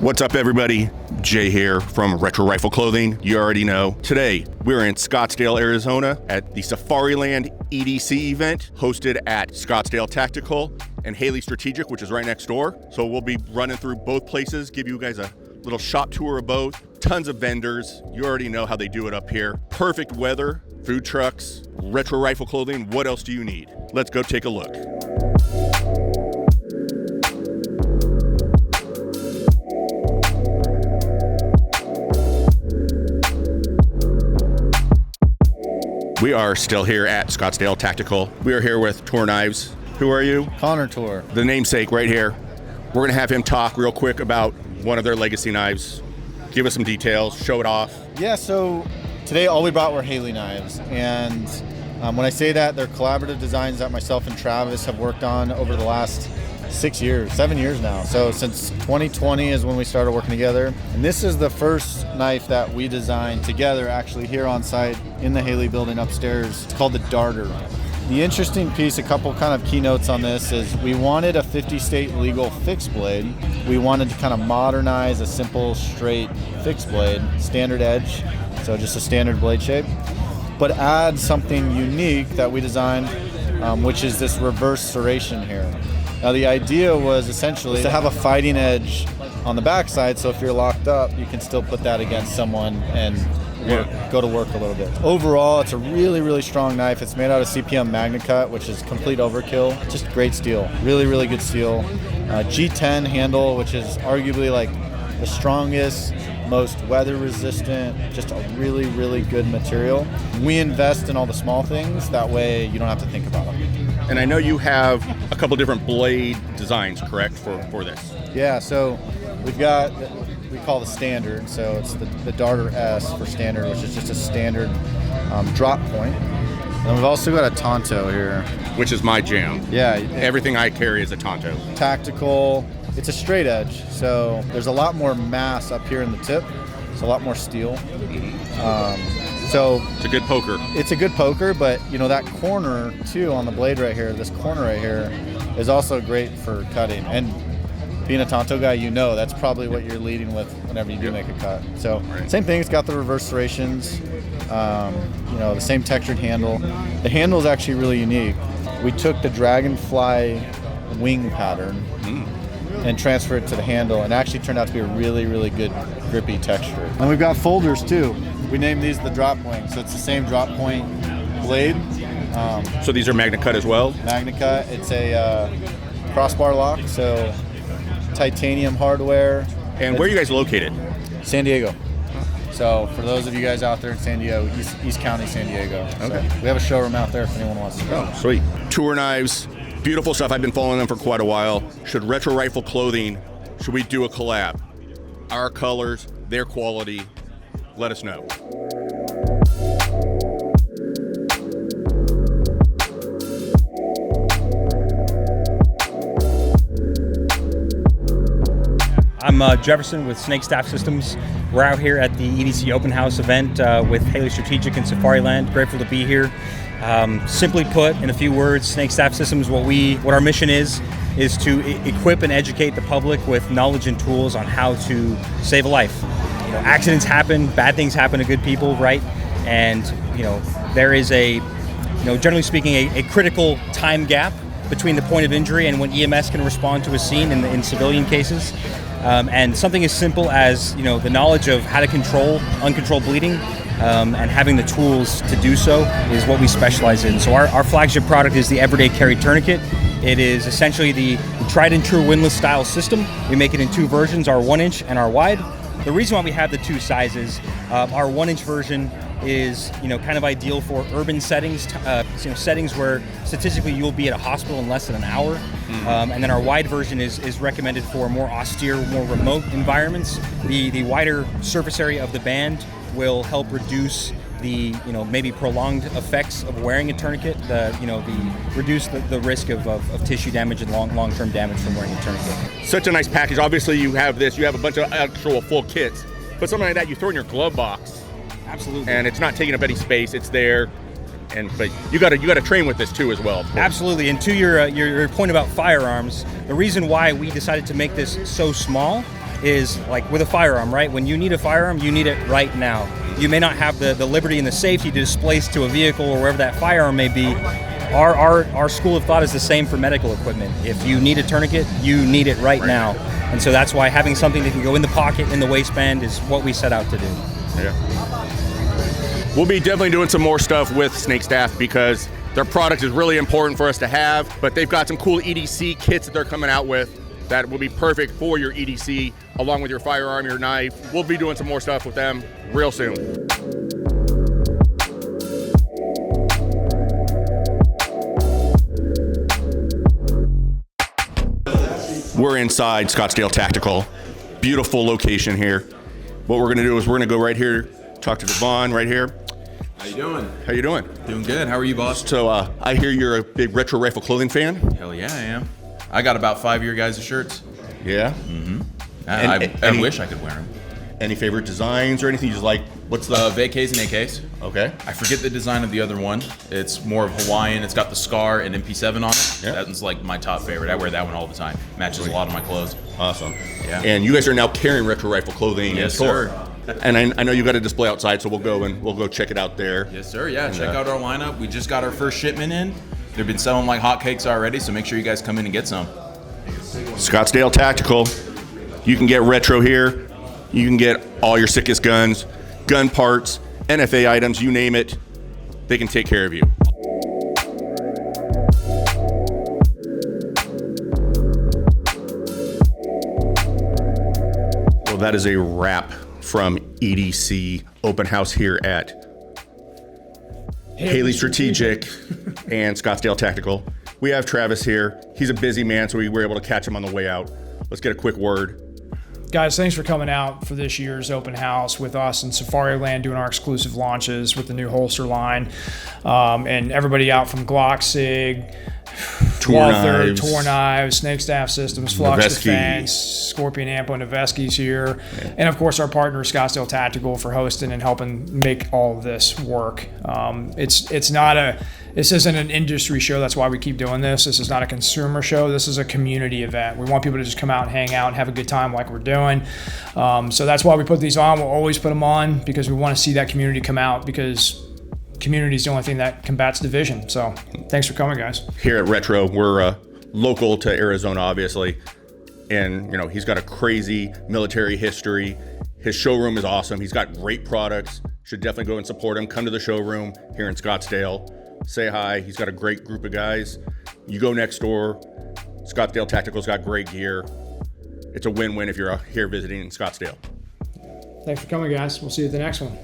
What's up, everybody? Jay here from Retro Rifle Clothing. You already know. Today, we're in Scottsdale, Arizona at the Safariland EDC event hosted at Scottsdale Tactical and Haley Strategic, which is right next door. So we'll be running through both places, give you guys a little shop tour of both. Tons of vendors. You already know how they do it up here. Perfect weather, food trucks, Retro Rifle Clothing. What else do you need? Let's go take a look. We are still here at Scottsdale Tactical. We are here with Toor Knives. Who are you? Connor Toor. The namesake right here. We're gonna have him talk real quick about one of their legacy knives. Give us some details, show it off. Yeah, so today all we brought were Haley knives. And when I say that, they're collaborative designs that myself and Travis have worked on over the last 7 years now. So since 2020 is when we started working together. And this is the first knife that we designed together actually here on site in the Haley building upstairs. It's called the Darter. The interesting piece, a couple kind of keynotes on this, is we wanted a 50 state legal fixed blade. We wanted to kind of modernize a simple straight fixed blade, standard edge, so just a standard blade shape, but add something unique that we designed, which is this reverse serration here. Now the idea was essentially to have a fighting edge on the backside, so if you're locked up, you can still put that against someone and go to work a little bit. Overall, it's a really, really strong knife. It's made out of CPM Magna Cut, which is complete overkill. Just great steel, really, really good steel. G10 handle, which is arguably like the strongest, most weather resistant, just a really, really good material. We invest in all the small things, that way you don't have to think about them. And I know you have a couple different blade designs, correct, for this? Yeah, so we've got, we call the standard, so it's the Darter S for standard, which is just a standard drop point. And we've also got a Tonto here. Which is my jam. Yeah. Everything I carry is a Tonto. Tactical. It's a straight edge, so there's a lot more mass up here in the tip. It's a lot more steel. So it's a good poker. It's a good poker, but you know that corner too on the blade right here, this corner right here, is also great for cutting. And being a Tonto guy, you know that's probably what you're leading with whenever you do make a cut. So same thing, it's got the reverse serrations, you know, the same textured handle. The handle is actually really unique. We took the dragonfly wing pattern and transferred it to the handle, and actually turned out to be a really, really good grippy texture. And we've got folders too. We named these the drop point, so it's the same drop point blade. So these are Magna Cut as well? Magna Cut. It's a crossbar lock, so titanium hardware. And where are you guys located? San Diego. So for those of you guys out there in San Diego, East County, San Diego. Okay. So we have a showroom out there if anyone wants to go. Oh, sweet. Toor Knives, beautiful stuff. I've been following them for quite a while. Should Retro Rifle Clothing, should we do a collab? Our colors, their quality, let us know. I'm Jefferson with Snake Staff Systems. We're out here at the EDC Openhouse event with Haley Strategic and Safariland. Grateful to be here. Simply put, in a few words, Snake Staff Systems, what our mission is to equip and educate the public with knowledge and tools on how to save a life. You know, accidents happen, bad things happen to good people, right? And you know, there is generally speaking, a critical time gap between the point of injury and when EMS can respond to a scene in civilian cases. And something as simple as the knowledge of how to control uncontrolled bleeding and having the tools to do so is what we specialize in. So our flagship product is the Everyday Carry Tourniquet. It is essentially the tried and true windlass style system. We make it in two versions, our 1-inch and our wide. The reason why we have the two sizes, our 1-inch version is kind of ideal for urban settings, settings where statistically you'll be at a hospital in less than an hour. And then our wide version is recommended for more austere, more remote environments. The wider surface area of the band will help reduce the maybe prolonged effects of wearing a tourniquet, reduce the risk of tissue damage and long-term damage from wearing a tourniquet. Such a nice package. Obviously you have this, you have a bunch of actual full kits, but something like that you throw in your glove box. Absolutely. And it's not taking up any space, it's there. But you got to train with this too as well. Absolutely. And to your point about firearms, the reason why we decided to make this so small is like with a firearm, right? When you need a firearm, you need it right now. You may not have the liberty and the safety to displace to a vehicle or wherever that firearm may be. Our school of thought is the same for medical equipment. If you need a tourniquet, you need it right now. And so that's why having something that can go in the pocket, in the waistband, is what we set out to do. Yeah. We'll be definitely doing some more stuff with Snake Staff because their product is really important for us to have, but they've got some cool EDC kits that they're coming out with that will be perfect for your EDC, along with your firearm, your knife. We'll be doing some more stuff with them real soon. We're inside Scottsdale Tactical. Beautiful location here. What we're gonna do is we're gonna go right here, talk to Devon right here. How you doing? How you doing? Doing good. How are you, boss? So I hear you're a big retro rifle clothing fan. Hell yeah, I am. I got about 5 of your guys' shirts. Yeah. I wish I could wear them. Any favorite designs or anything you just like? What's the VKs and AKs. Okay. I forget the design of the other one. It's more of Hawaiian. It's got the scar and MP7 on it. Yeah. That's like my top favorite. I wear that one all the time. Matches a lot of my clothes. Awesome. Yeah. And you guys are now carrying retro rifle clothing. Yes, in Toor. sir. And I know you got a display outside, so we'll go check it out there. Yes, sir. Yeah, check out our lineup. We just got our first shipment in. They've been selling like hotcakes already, so make sure you guys come in and get some. Scottsdale Tactical. You can get retro here. You can get all your sickest guns, gun parts, NFA items, you name it. They can take care of you. Well, that is a wrap from EDC Open House here at Haley Strategic and Scottsdale Tactical. We have Travis here. He's a busy man, so we were able to catch him on the way out. Let's get a quick word. Guys, thanks for coming out for this year's open house with us and Safariland doing our exclusive launches with the new holster line. And everybody out from Glock, SIG, Toor Knives, Toor Knives, Snake Staff Systems, Flux Defense, Scorpion Ampo, Noveski's here. Yeah. And of course our partner Scottsdale Tactical for hosting and helping make all of this work. This isn't an industry show. That's why we keep doing this. This is not a consumer show. This is a community event. We want people to just come out and hang out and have a good time like we're doing. So that's why we put these on. We'll always put them on because we want to see that community come out because community is the only thing that combats division. So thanks for coming, guys. Here at Retro, we're local to Arizona, obviously. And, you know, he's got a crazy military history. His showroom is awesome. He's got great products. Should definitely go and support him. Come to the showroom here in Scottsdale. Say hi. He's got a great group of guys. You go next door. Scottsdale Tactical's got great gear. It's a win-win if you're here visiting in Scottsdale. Thanks for coming, guys. We'll see you at the next one.